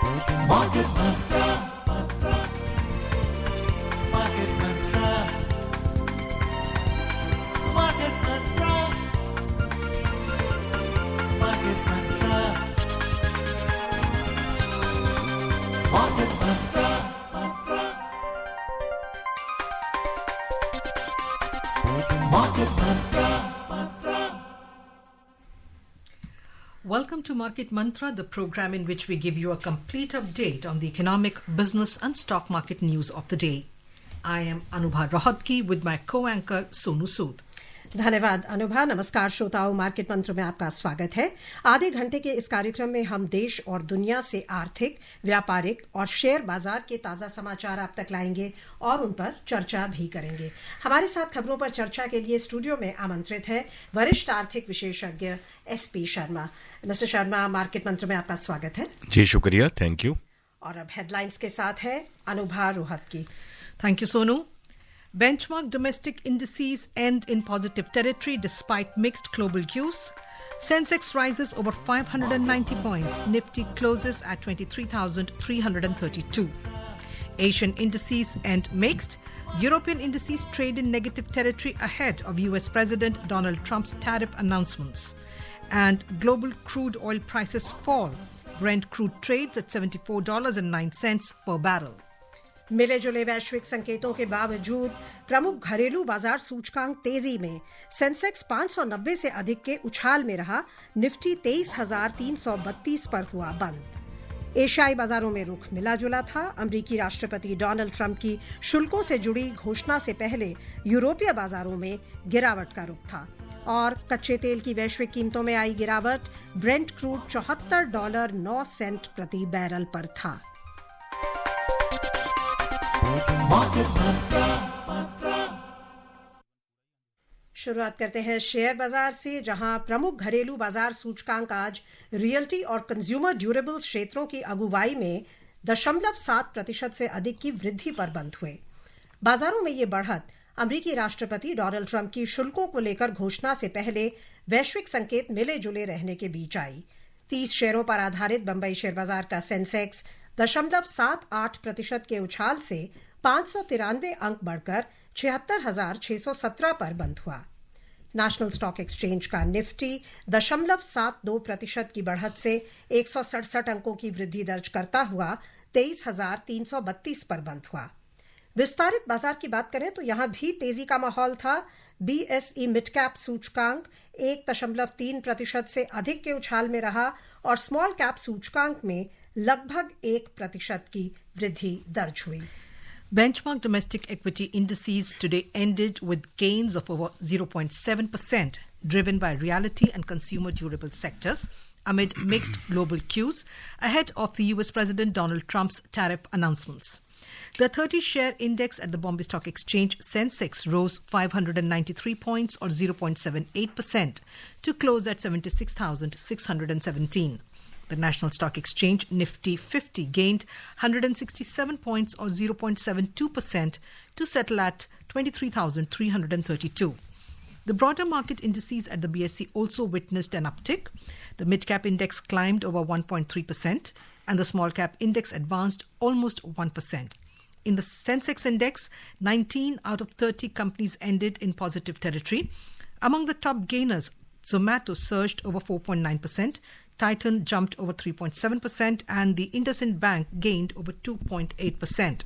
Market Mantra, Market Mantra, Market Mantra, Market Mantra, Market Mantra, Market Mantra. Welcome to Market Mantra, the program in which we give you a complete update on the economic, business and stock market news of the day. I am Anubha Rohatgi with my co-anchor Sonu Sood. धन्यवाद अनुभा। नमस्कार श्रोताओं, market मंत्र में आपका स्वागत है। आधे घंटे के इस कार्यक्रम में हम देश और दुनिया से आर्थिक, व्यापारिक और शेयर बाजार के ताजा समाचार आप तक लाएंगे और उन पर चर्चा भी करेंगे। हमारे साथ खबरों पर चर्चा के लिए स्टूडियो में आमंत्रित है वरिष्ठ आर्थिक विशेषज्ञ SP Sharma. Mister Sharma, market मंत्र में आपका स्वागत है। जी शुक्रिया, थैंक यू। और अब हेडलाइंस के साथ है Anubha Rohatgi. Thank you, Sonu. Benchmark domestic indices end in positive territory despite mixed global cues. Sensex rises over 590 points. Nifty closes at 23,332. Asian indices end mixed. European indices trade in negative territory ahead of US President Donald Trump's tariff announcements. And global crude oil prices fall. Brent crude trades at $74.09 per barrel. मिले जुले वैश्विक संकेतों के बावजूद प्रमुख घरेलू बाजार सूचकांक तेजी में। सेंसेक्स 590 से अधिक के उछाल में रहा। निफ्टी 23,332 पर हुआ बंद। एशियाई बाजारों में रुख मिला जुला था। अमेरिकी राष्ट्रपति डोनाल्ड ट्रंप की शुल्कों से जुड़ी घोषणा से पहले यूरोपीय बाजारों में गिरावट का रुख था और कच्चे तेल की वैश्विक कीमतों में आई गिरावट। ब्रेंट क्रूड $74.09 प्रति बैरल पर था। शुरुआत करते हैं शेयर बाजार से, जहां प्रमुख घरेलू बाजार सूचकांक आज रियल्टी और कंज्यूमर ड्यूरेबल्स क्षेत्रों की अगुवाई में 0.7% से अधिक की वृद्धि पर बंद हुए। बाजारों में ये बढ़त अमेरिकी राष्ट्रपति डोनाल्ड ट्रंप की शुल्कों को लेकर घोषणा से पहले वैश्विक संकेत मिले जुले रहने के बीच आई। 30 शेयरों पर आधारित बंबई शेयर बाजार का सेंसेक्स 0.78% के उछाल से 593 अंक बढ़कर 76,617 पर बंद हुआ। नेशनल स्टॉक एक्सचेंज का निफ्टी 0.72% की बढ़त से 167 अंकों की वृद्धि दर्ज करता हुआ 23,332 पर बंद हुआ। विस्तारित बाजार की बात करें तो यहां भी तेजी का माहौल था। BSE मिड कैप सूचकांक 1.3% से अधिक के उछाल में रहा और स्मॉल कैप सूचकांक में लगभग 1% की वृद्धि दर्ज हुई। Benchmark domestic equity indices today ended with gains of over 0.7%, driven by realty and consumer durable sectors amid mixed global cues ahead of the US President Donald Trump's tariff announcements. The 30-share index at the Bombay Stock Exchange, Sensex, rose 593 points or 0.78% to close at 76,617. The National Stock Exchange Nifty 50 gained 167 points or 0.72% to settle at 23,332. The broader market indices at the BSE also witnessed an uptick. The mid-cap index climbed over 1.3% and the small-cap index advanced almost 1%. In the Sensex index, 19 out of 30 companies ended in positive territory. Among the top gainers, Zomato surged over 4.9%, Titan jumped over 3.7%, and the IndusInd Bank gained over 2.8%.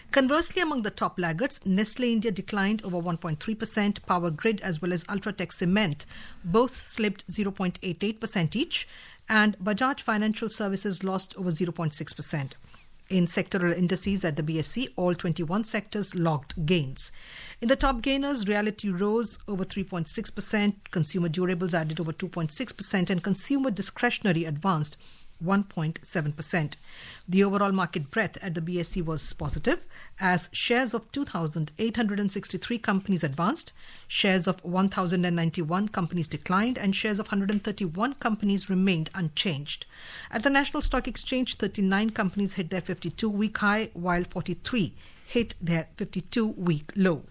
Conversely, among the top laggards, Nestle India declined over 1.3%, Power Grid as well as Ultratech Cement both slipped 0.88% each, and Bajaj Financial Services lost over 0.6%. In sectoral indices at the BSE, all 21 sectors logged gains. In the top gainers, realty rose over 3.6%, consumer durables added over 2.6%, and consumer discretionary advanced 1.7%. The overall market breadth at the BSE was positive as shares of 2,863 companies advanced, shares of 1,091 companies declined, and shares of 131 companies remained unchanged. At the National Stock Exchange, 39 companies hit their 52-week high, while 43 hit their 52-week low.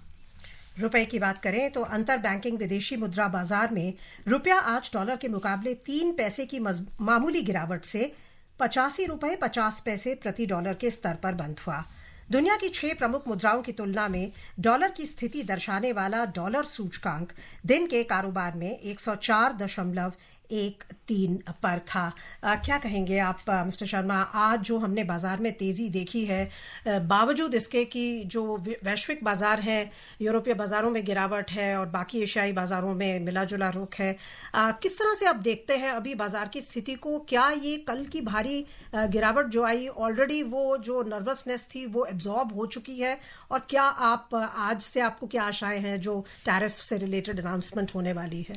रुपए की बात करें तो अंतर banking विदेशी मुद्रा बाजार में रुपया आज डॉलर के मुकाबले 3 पैसे की मामूली गिरावट से ₹85.50 प्रति डॉलर के स्तर पर बंद हुआ। दुनिया की 6 प्रमुख मुद्राओं की तुलना में डॉलर की स्थिति दर्शाने वाला डॉलर सूचकांक दिन के कारोबार में 104.13 पर था। क्या कहेंगे आप मिस्टर शर्मा, आज जो हमने बाजार में तेजी देखी है, बावजूद इसके कि जो वैश्विक बाजार है, यूरोपीय बाजारों में गिरावट है और बाकी एशियाई बाजारों में मिला जुला रुख है, किस तरह से आप देखते हैं अभी बाजार की स्थिति को? क्या ये कल की भारी गिरावट जो आई, ऑलरेडी वो जो नर्वसनेस थी वो एब्जॉर्ब हो चुकी है, और क्या आप आज से आपको क्या आशाएं हैं जो टैरिफ से रिलेटेड अनाउंसमेंट होने वाली है?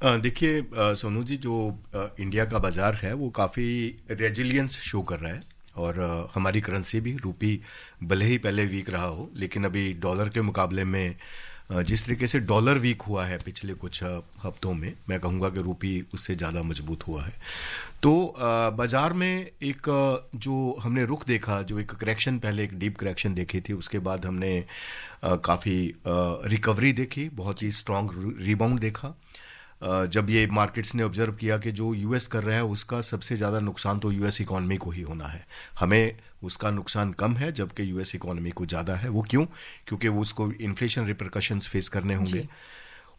देखिए सोनू जी, जो इंडिया का बाजार है वो काफ़ी रेजिलियंस शो कर रहा है, और हमारी करेंसी भी रूपी भले ही पहले वीक रहा हो, लेकिन अभी डॉलर के मुकाबले में जिस तरीके से डॉलर वीक हुआ है पिछले कुछ हफ्तों में, मैं कहूँगा कि रूपी उससे ज़्यादा मजबूत हुआ है। तो बाजार में एक जो हमने रुख देखा, जो एक करेक्शन, पहले एक डीप करेक्शन देखी थी, उसके बाद हमने काफ़ी रिकवरी देखी, बहुत ही स्ट्रॉन्ग रिबाउंड देखा। जब ये मार्केट्स ने ऑब्जर्व किया कि जो यूएस कर रहा है उसका सबसे ज़्यादा नुकसान तो यूएस इकॉनमी को ही होना है, हमें उसका नुकसान कम है जबकि यूएस इकॉनमी को ज़्यादा है। वो क्यों? क्योंकि वो उसको इन्फ्लेशन रिपरकशंस फेस करने होंगे,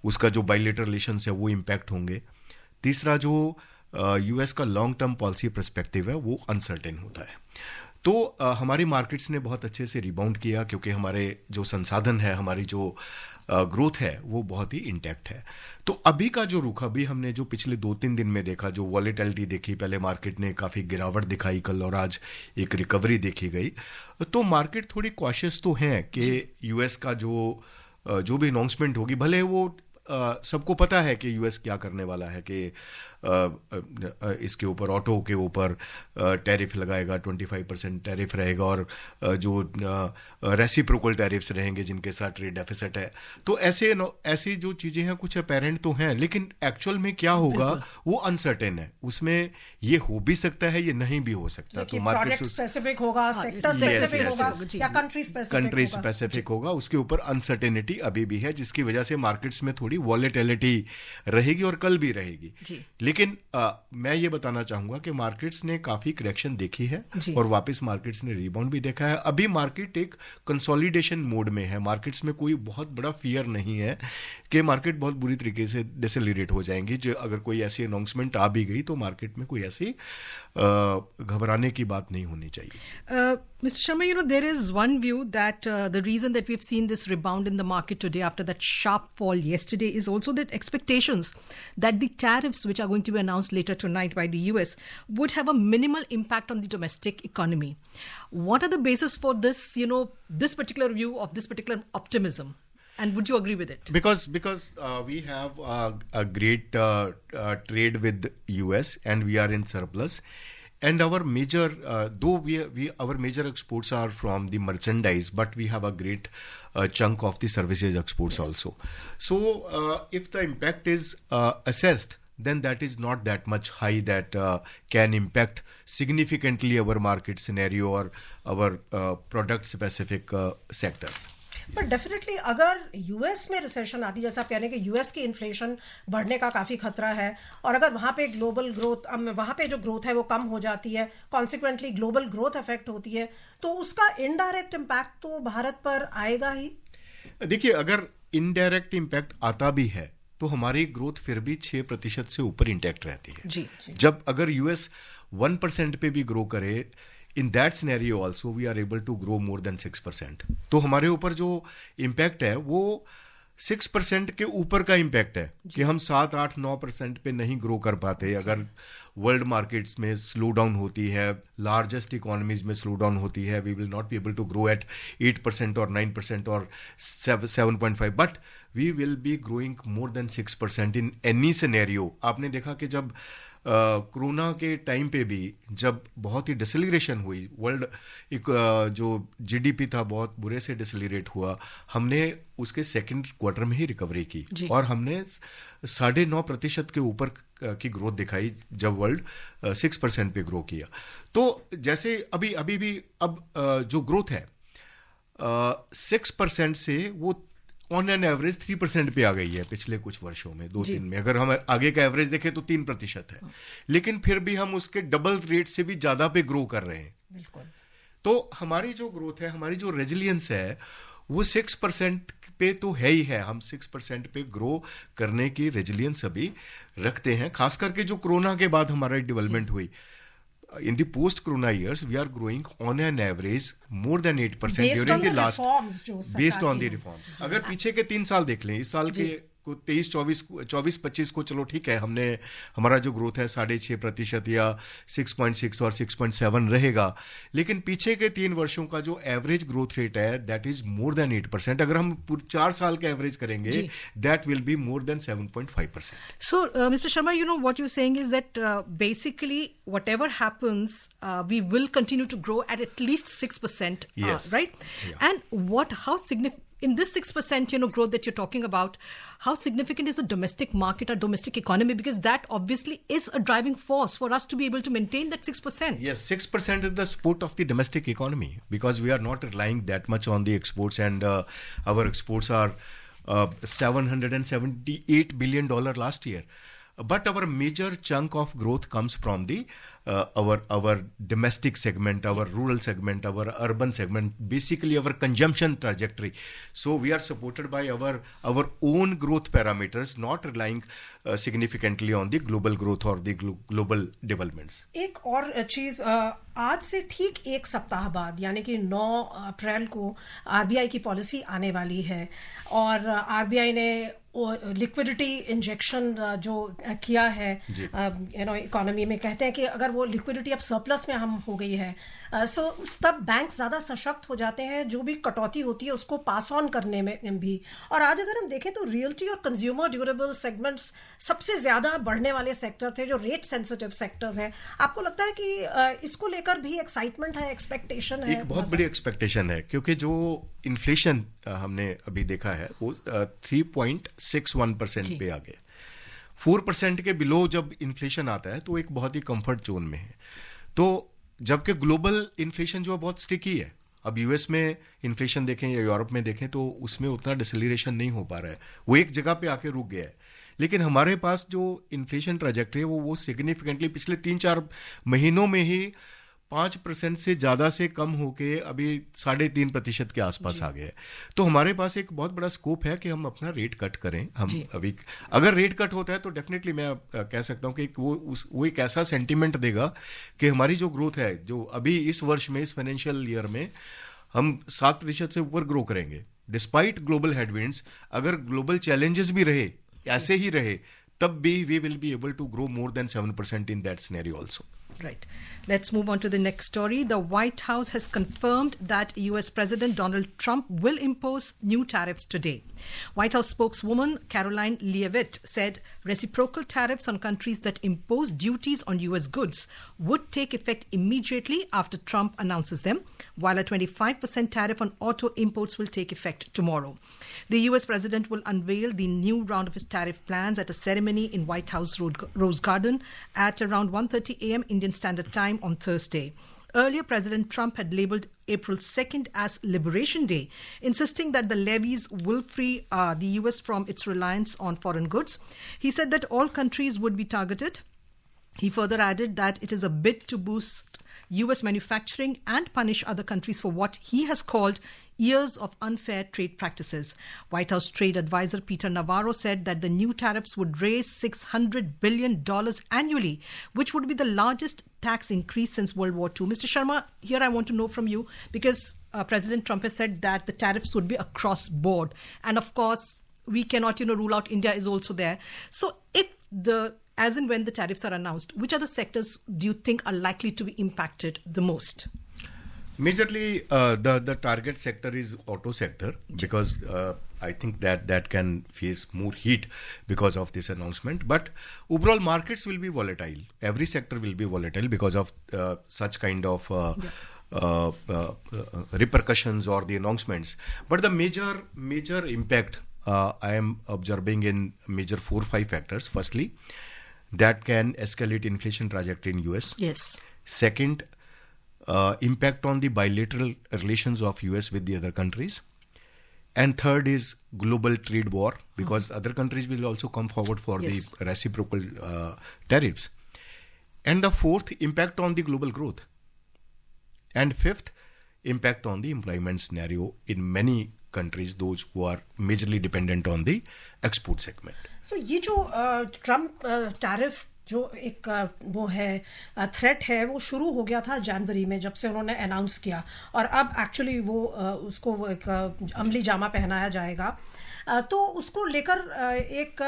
उसका जो बायलैटरल रिलेशंस है वो इम्पैक्ट होंगे। तीसरा, जो यूएस का लॉन्ग टर्म पॉलिसी पर्सपेक्टिव है वो अनसर्टेन होता है। तो हमारी मार्केट्स ने बहुत अच्छे से रिबाउंड किया, क्योंकि हमारे जो संसाधन है, हमारी जो ग्रोथ है वो बहुत ही इंटैक्ट है। तो अभी का जो रुख, अभी हमने जो पिछले 2-3 दिन में देखा, जो वॉलेटिलिटी देखी, पहले मार्केट ने काफ़ी गिरावट दिखाई कल, और आज एक रिकवरी देखी गई, तो मार्केट थोड़ी कॉशियस तो है कि यूएस का जो भी अनाउंसमेंट होगी, भले वो सबको पता है कि यूएस क्या करने वाला है, कि इसके ऊपर ऑटो के ऊपर टैरिफ लगाएगा, 25% टैरिफ रहेगा, और जो रेसिप्रोकल टैरिफ्स रहेंगे जिनके साथ ट्रेड डेफिसिट है। तो ऐसी जो चीज़ें हैं कुछ अपेरेंट तो हैं, लेकिन एक्चुअल में क्या होगा वो अनसर्टेन है। उसमें ये हो भी सकता है, ये नहीं भी हो सकता। तो मार्केट स्पेसिफिक होगा, सेक्टर स्पेसिफिक होगा, या कंट्री स्पेसिफिक होगा, उसके ऊपर अनसर्टेनिटी अभी भी है, जिसकी वजह से मार्केट्स में थोड़ी वॉलेटिलिटी रहेगी, और कल भी रहेगी। लेकिन मैं ये बताना चाहूंगा कि मार्केट्स ने काफी करेक्शन देखी है, और वापस मार्केट्स ने रिबाउंड भी देखा है। अभी मार्केट एक कंसोलिडेशन मोड में है, मार्केट्स में कोई बहुत बड़ा फियर नहीं है कि मार्केट बहुत बुरी तरीके से डिसेलरेट हो जाएंगी। जो अगर कोई ऐसी अनाउंसमेंट आ भी गई तो मार्केट में कोई ऐसी घबराने की बात नहीं होनी चाहिए। Mr. Sharma, there is one view that the reason that we've seen this rebound in the market today after that sharp fall yesterday is also that expectations that the tariffs which are going to be announced later tonight by the US would have a minimal impact on the domestic economy. What are the basis for this, this particular view of this particular optimism? And would you agree with it? Because we have a great trade with US, and we are in surplus. And our major, though our major exports are from the merchandise, but we have a great chunk of the services exports also. So if the impact is assessed, then that is not that much high that can impact significantly our market scenario or our product specific sectors. But definitely अगर US में recession आती, जैसे आप कह रहे हैं कि US की इन्फ्लेशन बढ़ने का काफ़ी खतरा है, और अगर वहाँ पे ग्लोबल ग्रोथ, वहाँ पे जो ग्रोथ है वो कम हो जाती है, कॉन्सिक्वेंटली ग्लोबल ग्रोथ अफेक्ट होती है, तो उसका इनडायरेक्ट इम्पैक्ट तो भारत पर आएगा ही। देखिए, अगर इनडायरेक्ट इम्पैक्ट आता भी है तो हमारी ग्रोथ फिर भी 6% से ऊपर इंटैक्ट रहती है। जी। जब अगर यूएस 1% पे भी ग्रो करे, in that scenario also we are able to grow more than 6%. तो हमारे ऊपर जो इम्पैक्ट है वो 6% के ऊपर का इम्पैक्ट है, कि हम 7-8-9% पे नहीं ग्रो कर पाते। अगर वर्ल्ड मार्केट्स में स्लो डाउन होती है, लार्जेस्ट इकोनॉमीज में स्लो डाउन होती है, we will not be able to grow at 8% और 9% और 7.5, but we will be growing more than 6% in any scenario. आपने देखा कि जब कोरोना के टाइम पे भी जब बहुत ही डिसेलरेशन हुई, वर्ल्ड जो जीडीपी था बहुत बुरे से डिसेलरेट हुआ, हमने उसके सेकंड क्वार्टर में ही रिकवरी की और हमने 9.5% के ऊपर की ग्रोथ दिखाई जब वर्ल्ड 6% पे ग्रो किया। तो जैसे अभी भी अब जो ग्रोथ है 6% से वो ऑन एन एवरेज 3% पे आ गई है पिछले कुछ वर्षों में, 2-3 में। अगर हम आगे का एवरेज देखें तो 3% है, लेकिन फिर भी हम उसके डबल रेट से भी ज्यादा पे ग्रो कर रहे हैं। बिल्कुल। तो हमारी जो ग्रोथ है, हमारी जो रेजिलियंस है, वो 6% पे तो है ही है। हम 6% पे ग्रो करने की रेजिलियंस अभी रखते हैं, खास करके जो कोरोना के बाद हमारा डेवलपमेंट हुई। In the post-corona years, we are growing on an average more than 8% Based during on the the last. reforms जो सरकार Based on की the reforms. अगर पीछे के 3 साल देख लें, इस साल के को 23-24-25 को चलो ठीक है, हमने हमारा जो ग्रोथ है 6.5% या 6.6 और 6.7 रहेगा, लेकिन पीछे के 3 वर्षों का जो एवरेज ग्रोथ रेट है दैट इज मोर देन 8%। अगर हम 4 साल का एवरेज करेंगे that will be more than 7.5%। So, Mr. Sharma, what you're saying is that basically whatever happens, we will continue to grow at least 6%, Yes. right? Yeah. And how significant in this 6%, growth that you're talking about, how significant is the domestic market or domestic economy? Because that obviously is a driving force for us to be able to maintain that 6%. Yes, 6% is the support of the domestic economy because we are not relying that much on the exports, and our exports are $778 billion last year. But our major chunk of growth comes from the our domestic segment, our rural segment, our urban segment, basically our consumption trajectory. So we are supported by our own growth parameters, not relying significantly on the global growth or the global developments. एक और चीज, आज से ठीक एक सप्ताह बाद यानी कि 9 अप्रैल को आरबीआई की पॉलिसी आने वाली है, और आरबीआई ने लिक्विडिटी इंजेक्शन जो किया है इकोनॉमी में, कहते हैं कि अगर वो लिक्विडिटी अब सरप्लस में हम हो गई है, सो तब बैंक ज्यादा सशक्त हो जाते हैं जो भी कटौती होती है उसको पास ऑन करने में भी। और आज अगर हम देखें तो रियल्टी और कंज्यूमर ड्यूरेबल सेगमेंट्स सबसे ज्यादा बढ़ने वाले सेक्टर थे, जो रेट सेंसिटिव सेक्टर्स हैं। आपको लगता है कि इसको लेकर भी एक्साइटमेंट है, एक्सपेक्टेशन है? एक बहुत बड़ी एक्सपेक्टेशन है, क्योंकि जो इन्फ्लेशन हमने अभी देखा है वो 3.61% पे आ गया। 4% के बिलो जब इन्फ्लेशन आता है तो एक बहुत ही कंफर्ट जोन में है। तो जबकि ग्लोबल इन्फ्लेशन जो है बहुत स्टिकी है। अब यूएस में इन्फ्लेशन देखें या यूरोप में देखें तो उसमें उतना डिसलेरेशन नहीं हो पा रहा है, वो एक जगह पे आके रुक गया है। लेकिन हमारे पास जो इन्फ्लेशन ट्रैजेक्टरी है वो सिग्निफिकेंटली पिछले 3-4 महीनों में ही 5% से ज्यादा से कम होके अभी 3.5% के आसपास आ गया है। तो हमारे पास एक बहुत बड़ा स्कोप है कि हम अपना रेट कट करें। हम अभी अगर रेट कट होता है तो डेफिनेटली मैं कह सकता हूं कि वो एक ऐसा सेंटीमेंट देगा कि हमारी जो ग्रोथ है, जो अभी इस वर्ष में, इस फाइनेंशियल ईयर में हम 7% से ऊपर ग्रो करेंगे डिस्पाइट ग्लोबल हेडविंड्स। अगर ग्लोबल चैलेंजेस भी रहे, ऐसे ही रहे, तब भी we will be able to grow more than 7% in that scenario also. Right. Let's move on to the next story. The White House has confirmed that US President Donald Trump will impose new tariffs today. White House spokeswoman Caroline Leavitt said reciprocal tariffs on countries that impose duties on US goods would take effect immediately after Trump announces them, while a 25% tariff on auto imports will take effect tomorrow. The US President will unveil the new round of his tariff plans at a ceremony in White House Rose Garden at around 1:30 a.m. Indian Standard Time on Thursday. Earlier, President Trump had labeled April 2nd as Liberation Day, insisting that the levies will free the US from its reliance on foreign goods. He said that all countries would be targeted. He further added that it is a bid to boost US manufacturing and punish other countries for what he has called years of unfair trade practices. White House trade advisor Peter Navarro said that the new tariffs would raise $600 billion annually, which would be the largest tax increase since World War II. Mr. Sharma, here I want to know from you, because President Trump has said that the tariffs would be across board. And of course, we cannot, rule out India is also there. So as and when the tariffs are announced, which other sectors do you think are likely to be impacted the most? Majorly, the target sector is auto sector, because I think that can face more heat because of this announcement. But overall markets will be volatile. Every sector will be volatile because of such kind of repercussions or the announcements. But the major impact I am observing in major 4-5 factors. Firstly, that can escalate inflation trajectory in US. Yes. Second, impact on the bilateral relations of US with the other countries. And third is global trade war, because other countries will also come forward for Yes. the reciprocal tariffs. And the fourth, impact on the global growth. And fifth, impact on the employment scenario in many countries, those who are majorly dependent on the export segment. सो ये जो Trump tariff जो एक वो है threat है, वो शुरू हो गया था जनवरी में, जब से उन्होंने अनाउंस किया, और अब एक्चुअली वो उसको एक अमली जामा पहनाया जाएगा। तो उसको लेकर एक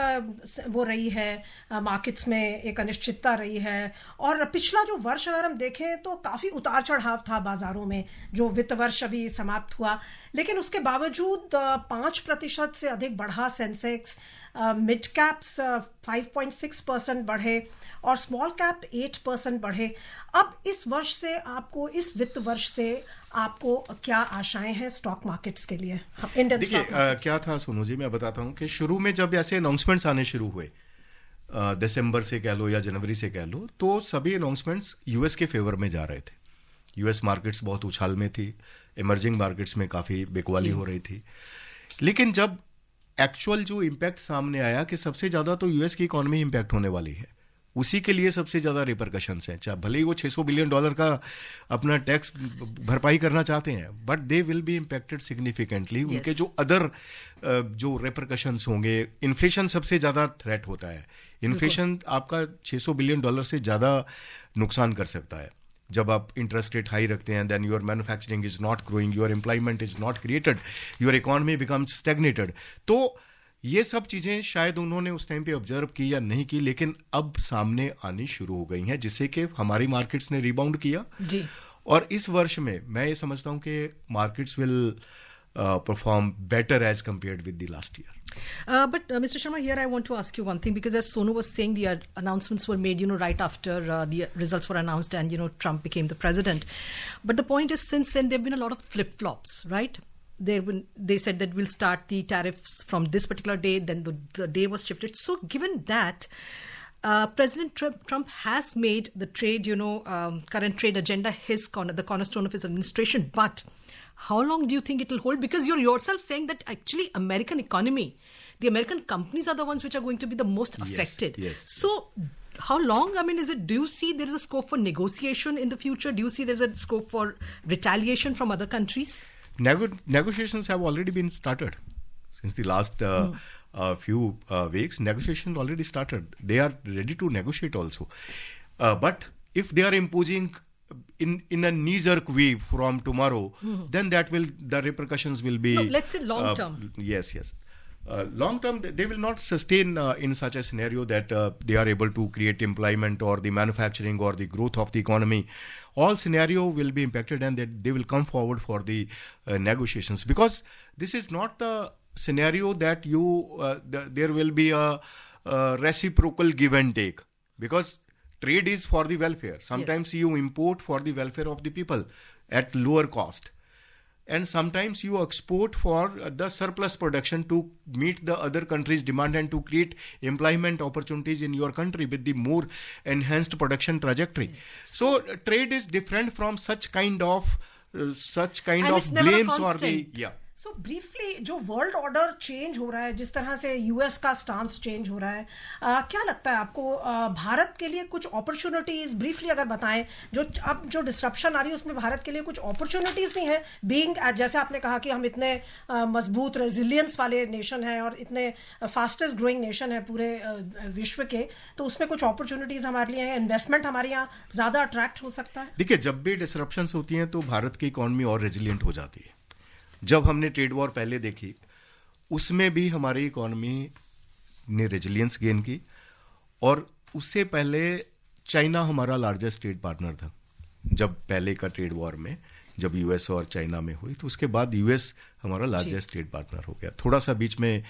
वो रही है मार्केट्स में, एक अनिश्चितता रही है। और पिछला जो वर्ष अगर हम देखें तो काफ़ी उतार चढ़ाव था बाज़ारों में, जो वित्त वर्ष अभी समाप्त हुआ, लेकिन उसके बावजूद 5% से अधिक बढ़ा सेंसेक्स, मिड कैप्स 5.6% बढ़े और स्मॉल कैप 8% बढ़े। अब इस वर्ष से आपको, इस वित्त वर्ष से आपको क्या आशाएं हैं स्टॉक मार्केट्स के लिए? इंडियन देखिए, स्टॉक मार्केट्स। क्या था सोनू जी, मैं बताता हूँ कि शुरू में जब ऐसे अनाउंसमेंट्स आने शुरू हुए, दिसंबर से कह लो या जनवरी से कह लो, तो सभी अनाउंसमेंट्स यूएस के फेवर में जा रहे थे। यूएस मार्केट्स बहुत उछाल में थी, इमर्जिंग मार्केट्स में काफ़ी बिकवाली हो रही थी। लेकिन जब एक्चुअल जो इम्पैक्ट सामने आया कि सबसे ज़्यादा तो यूएस की इकॉनमी इम्पैक्ट होने वाली है, उसी के लिए सबसे ज़्यादा रिपरकशंस हैं। चाहे भले ही वो $600 बिलियन का अपना टैक्स भरपाई करना चाहते हैं, but they will be impacted significantly. उनके जो अदर जो रिपरकशंस होंगे, इन्फ्लेशन सबसे ज़्यादा थ्रेट होता है। इन्फ्लेशन आपका $600 बिलियन से ज़्यादा नुकसान कर सकता है। जब आप इंटरेस्ट रेट हाई रखते हैं, then your manufacturing is not growing, your employment is not created, your economy becomes stagnated. तो ये सब चीज़ें शायद उन्होंने उस टाइम पे ऑब्जर्व की या नहीं की, लेकिन अब सामने आनी शुरू हो गई हैं, जिससे कि हमारी मार्केट्स ने रिबाउंड किया जी। और इस वर्ष में मैं ये समझता हूँ कि markets will perform better as compared with the last year. But Mr. Sharma, here I want to ask you one thing, because as Sonu was saying, the announcements were made, right after the results were announced and, Trump became the president. But the point is, since then, there have been a lot of flip-flops, right? They said that we'll start the tariffs from this particular day, then the day was shifted. So given that, President Trump has made the trade, current trade agenda the cornerstone of his administration, but how long do you think it will hold? Because you're yourself saying that actually American economy, the American companies are the ones which are going to be the most affected. Yes. So how long? I mean, do you see there is a scope for negotiation in the future? Do you see there's a scope for retaliation from other countries? Negotiations have already been started since the last few weeks. Negotiations already started. They are ready to negotiate also. But if they are imposing in a knee-jerk way from tomorrow, then the repercussions will be... No, let's say long term. Yes. Long term, they will not sustain in such a scenario that they are able to create employment or the manufacturing or the growth of the economy. All scenario will be impacted, and they will come forward for the negotiations, because this is not the scenario that there will be a reciprocal give and take, because trade is for the welfare. Sometimes you import for the welfare of the people at lower cost, and sometimes you export for the surplus production to meet the other country's demand and to create employment opportunities in your country with the more enhanced production trajectory. Yes. So trade is different from such kind of blames or the so briefly जो world order change हो रहा है, जिस तरह से US का stance change हो रहा है, क्या लगता है आपको भारत के लिए कुछ अपॉर्चुनिटीज ब्रीफली अगर बताएं? जो डिस्ट्रप्शन आ रही है उसमें भारत के लिए कुछ अपॉर्चुनिटीज भी हैं, बीइंग जैसे आपने कहा कि हम इतने मजबूत रेजिलियंस वाले नेशन हैं और इतने फास्टेस्ट ग्रोइंग नेशन है पूरे विश्व के, तो उसमें कुछ अपॉर्चुनिटीज हमारे लिए हैं, इन्वेस्टमेंट हमारे यहाँ ज्यादा अट्रैक्ट हो सकता है? देखिए, जब भी डिस्ट्रप्शंस होती हैं तो भारत की इकोनॉमी और रेजिलियंट हो जाती है। जब हमने ट्रेड वॉर पहले देखी, उसमें भी हमारी इकोनॉमी ने रेजिलियंस गेन की, और उससे पहले चाइना हमारा लार्जेस्ट ट्रेड पार्टनर था। जब पहले का ट्रेड वॉर में जब यूएस और चाइना में हुई, तो उसके बाद यूएस हमारा लार्जेस्ट ट्रेड पार्टनर हो गया। थोड़ा सा बीच में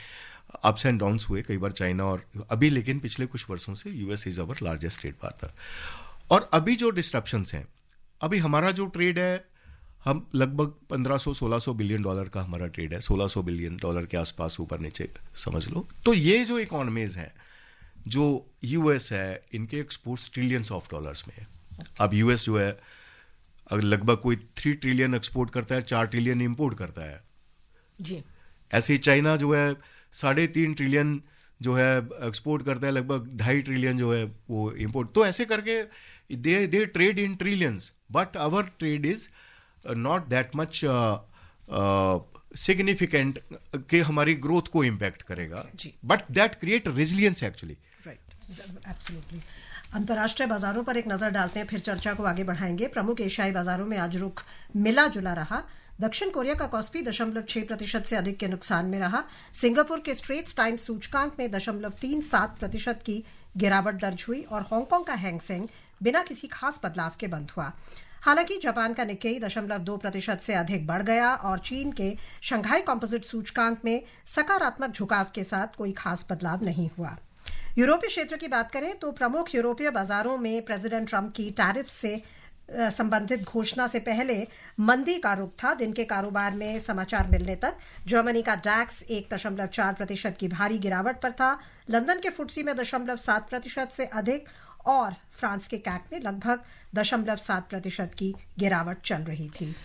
अप्स एंड डाउन्स हुए, कई बार चाइना और अभी, लेकिन पिछले कुछ वर्षों से US is our largest trade partner. और अभी जो डिस्ट्रप्शंस हैं, अभी हमारा जो ट्रेड है, हम लगभग 1500-1600 बिलियन डॉलर का हमारा ट्रेड है, 1600 बिलियन डॉलर के आसपास, ऊपर नीचे समझ लो। तो ये जो इकोनॉमीज हैं, जो यूएस है, इनके एक्सपोर्ट्स ट्रिलियंस ऑफ डॉलर्स में है। अब यूएस जो है, अगर लगभग कोई 3 ट्रिलियन एक्सपोर्ट करता है, 4 ट्रिलियन इंपोर्ट करता है जी। ऐसे ही चाइना जो है 3.5 ट्रिलियन जो है एक्सपोर्ट करता है, लगभग 2.5 ट्रिलियन जो है वो इंपोर्ट। तो ऐसे करके they trade in trillions, but our trade is not that much significant कि हमारी ग्रोथ को इम्पैक्ट करेगा, but that create resilience actually. Right, absolutely. अंतर्राष्ट्रीय बाजारों पर एक नजर डालते हैं, फिर चर्चा को आगे बढ़ाएंगे। प्रमुख एशियाई बाजारों में आज रुख मिला जुला रहा। दक्षिण कोरिया का कॉस्पी 0.6% से अधिक के नुकसान में रहा। सिंगापुर के स्ट्रेट्स टाइम्स सूचकांक में 0.37% की गिरावट दर्ज हुई और हांगकांग का हैंग सेंग बिना किसी खास बदलाव के बंद हुआ। हालांकि जापान का निक्केई 0.2% से अधिक बढ़ गया और चीन के शंघाई कॉम्पोजिट सूचकांक में सकारात्मक झुकाव के साथ कोई खास बदलाव नहीं हुआ। यूरोपीय क्षेत्र की बात करें तो प्रमुख यूरोपीय बाजारों में प्रेसिडेंट ट्रंप की टैरिफ से संबंधित घोषणा से पहले मंदी का रुख था। दिन के कारोबार में समाचार मिलने तक जर्मनी का डैक्स 1.4% की भारी गिरावट पर था। लंदन के फुटसी में 0.7% से अधिक और फ्रांस के कैक में लगभग 0.7% की गिरावट चल रही थी।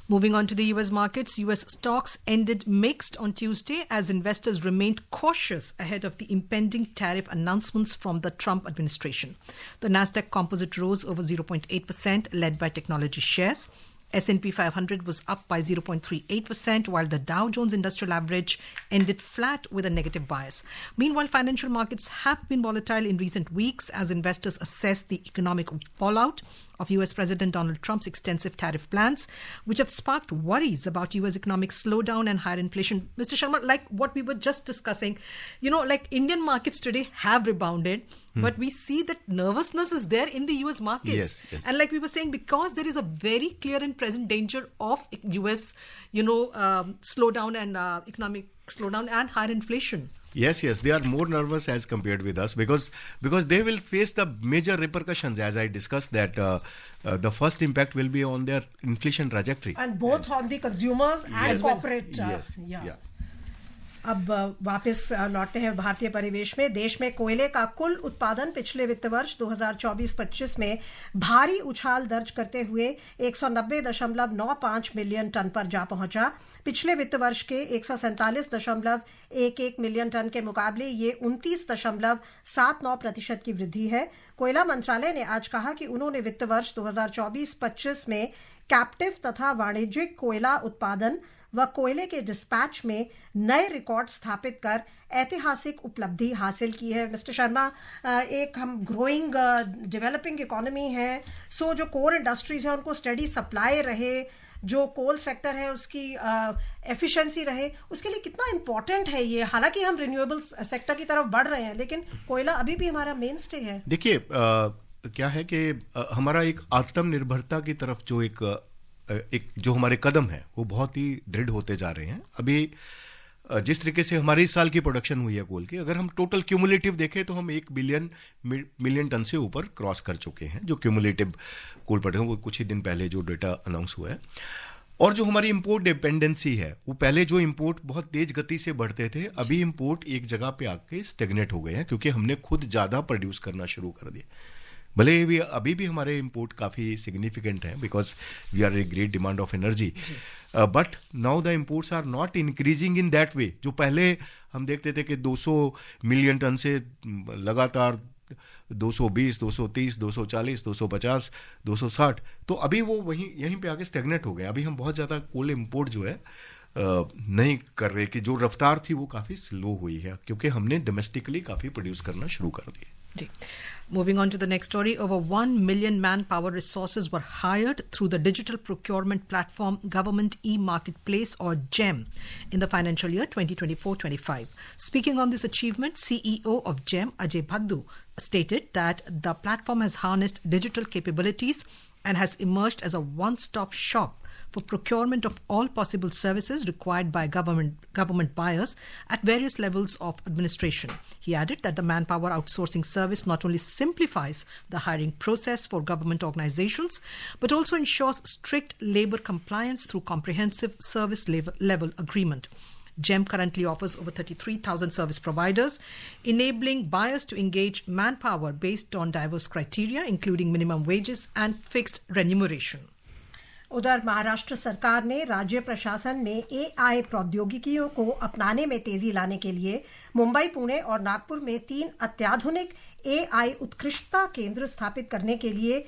Moving on to the US markets, US stocks ended mixed on Tuesday as investors remained cautious ahead of the impending tariff announcements from the Trump administration. The Nasdaq Composite rose over 0.8%, led by technology shares. S&P 500 was up by 0.38%, while the Dow Jones Industrial Average ended flat with a negative bias. Meanwhile, financial markets have been volatile in recent weeks as investors assess the economic fallout of US President Donald Trump's extensive tariff plans, which have sparked worries about US economic slowdown and higher inflation. Mr. Sharma, like what we were just discussing, like Indian markets today have rebounded, but we see that nervousness is there in the US markets. Yes. And like we were saying, because there is a very clear and present danger of US, slowdown and economic slowdown and higher inflation. Yes, they are more nervous as compared with us because they will face the major repercussions, as I discussed, that the first impact will be on their inflation trajectory. And both on the consumers and corporate. Yeah. अब वापस लौटते हैं भारतीय परिवेश में। देश में कोयले का कुल उत्पादन पिछले वित्त वर्ष 2024-25 में भारी उछाल दर्ज करते हुए 190.95 मिलियन टन पर जा पहुंचा। पिछले वित्त वर्ष के 147.11 मिलियन टन के मुकाबले ये 29.79% की वृद्धि है। कोयला मंत्रालय ने आज कहा कि उन्होंने वित्त वर्ष 2024-25 में कैप्टिव तथा वाणिज्यिक कोयला उत्पादन व कोयले के डिस्पैच में नए रिकॉर्ड स्थापित कर ऐतिहासिक उपलब्धि हासिल की है। मिस्टर शर्मा, एक हम ग्रोइंग डेवलपिंग इकोनॉमी है, सो जो कोर इंडस्ट्रीज हैं उनको स्टडी सप्लाई रहे, जो कोल सेक्टर है उसकी एफिशिएंसी रहे, उसके लिए कितना इम्पोर्टेंट है ये। हालांकि हम रिन्यूएबल सेक्टर की तरफ बढ़ रहे हैं, लेकिन कोयला अभी भी हमारा मेन स्टे है। देखिए, क्या है कि हमारा एक आत्मनिर्भरता की तरफ जो जो हमारे कदम है वो बहुत ही दृढ़ होते जा रहे हैं। अभी जिस तरीके से हमारे इस साल की प्रोडक्शन हुई है कोल की, अगर हम टोटल क्यूमुलेटिव देखें तो हम 1 मिलियन टन से ऊपर क्रॉस कर चुके हैं जो क्यूमुलेटिव कोल प्रोडक्शन, वो कुछ ही दिन पहले जो डेटा अनाउंस हुआ है। और जो हमारी इंपोर्ट डिपेंडेंसी है, वो पहले जो इंपोर्ट बहुत तेज गति से बढ़ते थे, अभी इंपोर्ट एक जगह पे आके स्टेगनेट हो गए हैं क्योंकि हमने खुद ज्यादा प्रोड्यूस करना शुरू कर दिया। भले भी अभी भी हमारे इंपोर्ट काफी सिग्निफिकेंट है because we are a great demand of energy, but now the imports are not increasing in that way. जो पहले हम देखते थे कि 200 मिलियन टन से लगातार 220, 230, 240, 250, 260, तो अभी वो यहीं पे आके स्टेगनेट हो गए। अभी हम बहुत ज्यादा कोल इंपोर्ट जो है नहीं कर रहे, कि जो रफ्तार थी वो काफी स्लो हुई है क्योंकि हमने डोमेस्टिकली काफी प्रोड्यूस करना शुरू कर दिया। Moving on to the next story, over 1 million manpower resources were hired through the digital procurement platform Government e-Marketplace or GEM in the financial year 2024-25. Speaking on this achievement, CEO of GEM, Ajay Bhaddu, stated that the platform has harnessed digital capabilities and has emerged as a one-stop shop for procurement of all possible services required by government buyers at various levels of administration. He added that the manpower outsourcing service not only simplifies the hiring process for government organizations, but also ensures strict labor compliance through comprehensive service level agreement. GEM currently offers over 33,000 service providers, enabling buyers to engage manpower based on diverse criteria, including minimum wages and fixed remuneration. उधर महाराष्ट्र सरकार ने राज्य प्रशासन में AI प्रौद्योगिकियों को अपनाने में तेजी लाने के लिए मुंबई, पुणे और नागपुर में 3 अत्याधुनिक AI उत्कृष्टता केंद्र स्थापित करने के लिए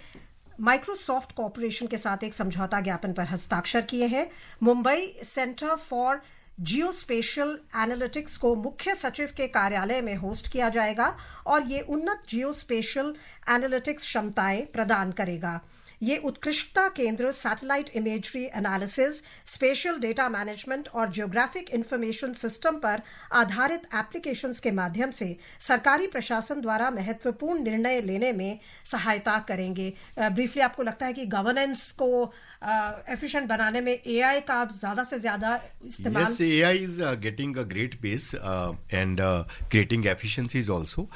माइक्रोसॉफ्ट कॉरपोरेशन के साथ एक समझौता ज्ञापन पर हस्ताक्षर किए हैं। Mumbai centre for geospatial analytics को मुख्य सचिव के कार्यालय में होस्ट किया जाएगा और ये उन्नत जियोस्पेशियल एनालिटिक्स क्षमताएं प्रदान करेगा। ये उत्कृष्टता केंद्र satellite imagery analysis, spatial data management और जियोग्राफिक इंफॉर्मेशन सिस्टम पर आधारित एप्लीकेशंस के माध्यम से सरकारी प्रशासन द्वारा महत्वपूर्ण निर्णय लेने में सहायता करेंगे। ब्रीफली आपको लगता है कि गवर्नेंस को एफिशिएंट बनाने में AI का ज्यादा से ज्यादा इस्तेमाल? Yes, AI is getting a great pace and creating efficiencies also.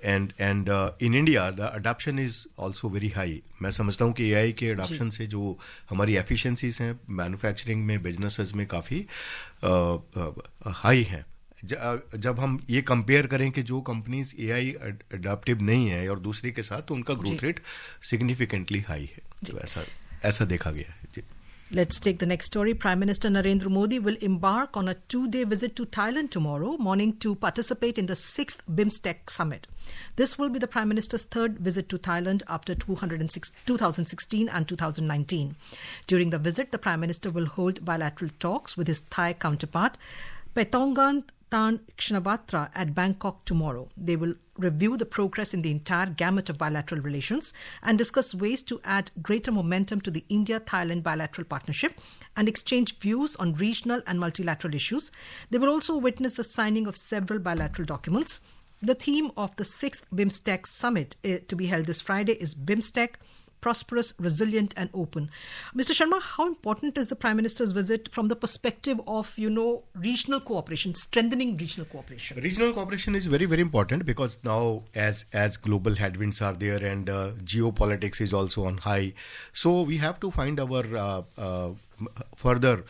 And in India the adoption is also very high. मैं समझता हूँ कि AI के adoption से जो हमारी efficiencies हैं मैन्युफैक्चरिंग में, बिजनेसेस में काफ़ी हाई हैं। जब हम ये कंपेयर करें कि जो कंपनीज AI अडॉप्टिव नहीं है और दूसरी के साथ, तो उनका ग्रोथ रेट सिग्निफिकेंटली हाई है। तो ऐसा देखा गया है जी। Let's take the next story. Prime Minister Narendra Modi will embark on a 2-day visit to Thailand tomorrow morning to participate in the 6th BIMSTEC summit. This will be the Prime Minister's third visit to Thailand after 2016 and 2019. During the visit, the Prime Minister will hold bilateral talks with his Thai counterpart, Paetongtarn Shinawatra, at Bangkok tomorrow. They will review the progress in the entire gamut of bilateral relations and discuss ways to add greater momentum to the India-Thailand bilateral partnership and exchange views on regional and multilateral issues. They will also witness the signing of several bilateral documents. The theme of the 6th BIMSTEC summit to be held this Friday is BIMSTEC, prosperous, resilient and open. Mr. Sharma, how important is the Prime Minister's visit from the perspective of, regional cooperation, strengthening regional cooperation? Regional cooperation is very, very important because now as global headwinds are there and geopolitics is also on high, so we have to find our further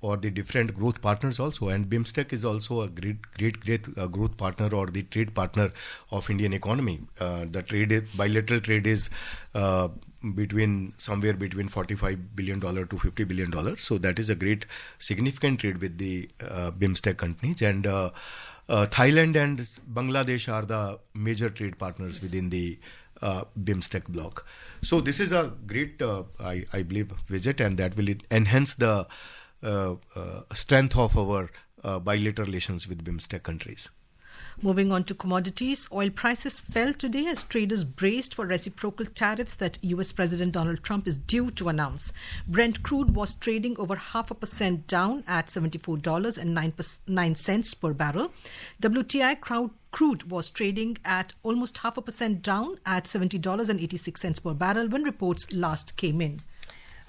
or the different growth partners also, and BIMSTEC is also a great growth partner or the trade partner of Indian economy. The bilateral trade is somewhere between $45 billion to $50 billion. So that is a great significant trade with the BIMSTEC countries, and Thailand and Bangladesh are the major trade partners within the BIMSTEC bloc. So this is a great, I believe, visit, and that will enhance the strength of our bilateral relations with BIMSTEC countries. Moving on to commodities, oil prices fell today as traders braced for reciprocal tariffs that US President Donald Trump is due to announce. Brent crude was trading over 0.5% down at $74.09 per barrel. WTI crude was trading at almost 0.5% down at $70.86 per barrel when reports last came in.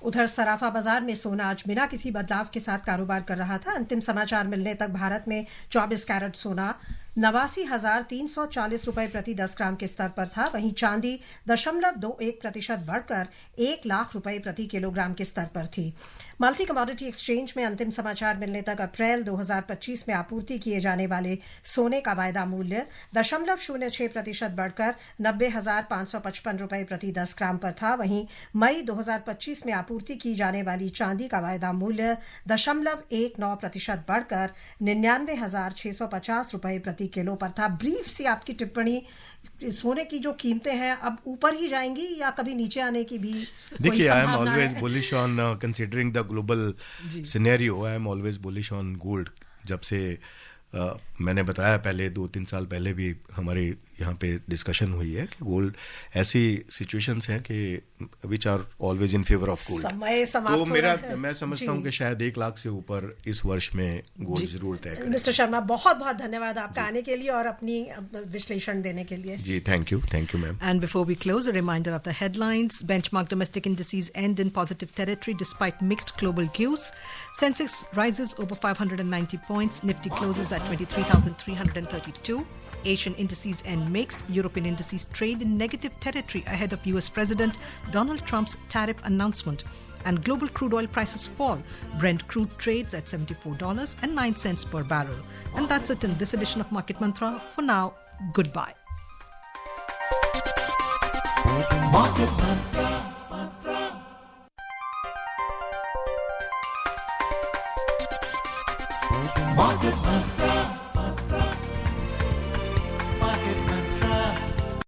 उधर सराफा बाजार में सोना आज बिना किसी बदलाव के साथ कारोबार कर रहा था। अंतिम समाचार मिलने तक भारत में 24 कैरेट सोना 89,340 रुपए प्रति 10 ग्राम के स्तर पर था। वहीं चांदी 0.21% बढ़कर 1 लाख रुपए प्रति किलोग्राम के स्तर पर थी। मल्टी कमोडिटी एक्सचेंज में अंतिम समाचार मिलने तक अप्रैल 2025 में आपूर्ति किए जाने वाले सोने का वायदा मूल्य 0.06% बढ़कर 90,555 रुपए प्रति 10 ग्राम पर था। वहीं मई 2025 में आपूर्ति की जाने वाली चांदी का वायदा मूल्य 0.19% बढ़कर 99,650 रुपए प्रति किलो पर था। ब्रीफ सी आपकी टिप्पणी, सोने की जो कीमतें हैं अब ऊपर ही जाएंगी या कभी नीचे आने की भी देखिए, I am always bullish on considering the global scenario, I am always bullish on gold. जब से मैंने बताया पहले 2-3 साल पहले भी हमारे यहाँ पे डिस्कशन हुई है कि गोल्ड ऐसी सिचुएशंस हैं कि which are always in favour of gold. तो मैं समझता हूँ कि शायद 1 लाख से ऊपर इस वर्ष में गोल्ड जरूर तय करें। मिस्टर शर्मा, बहुत बहुत धन्यवाद आपका आने के लिए और अपनी विश्लेषण देने के लिए। जी, thank you ma'am. And before we close, a reminder of the headlines. Benchmark domestic indices end in positive territory despite mixed global cues. Sensex rises over 590 points. Nifty closes at 23,332. Asian indices end mixed. European indices trade in negative territory ahead of US President Donald Trump's tariff announcement. And global crude oil prices fall. Brent crude trades at $74.09 per barrel. And that's it in this edition of Market Mantra. For now, goodbye. Market Mantra.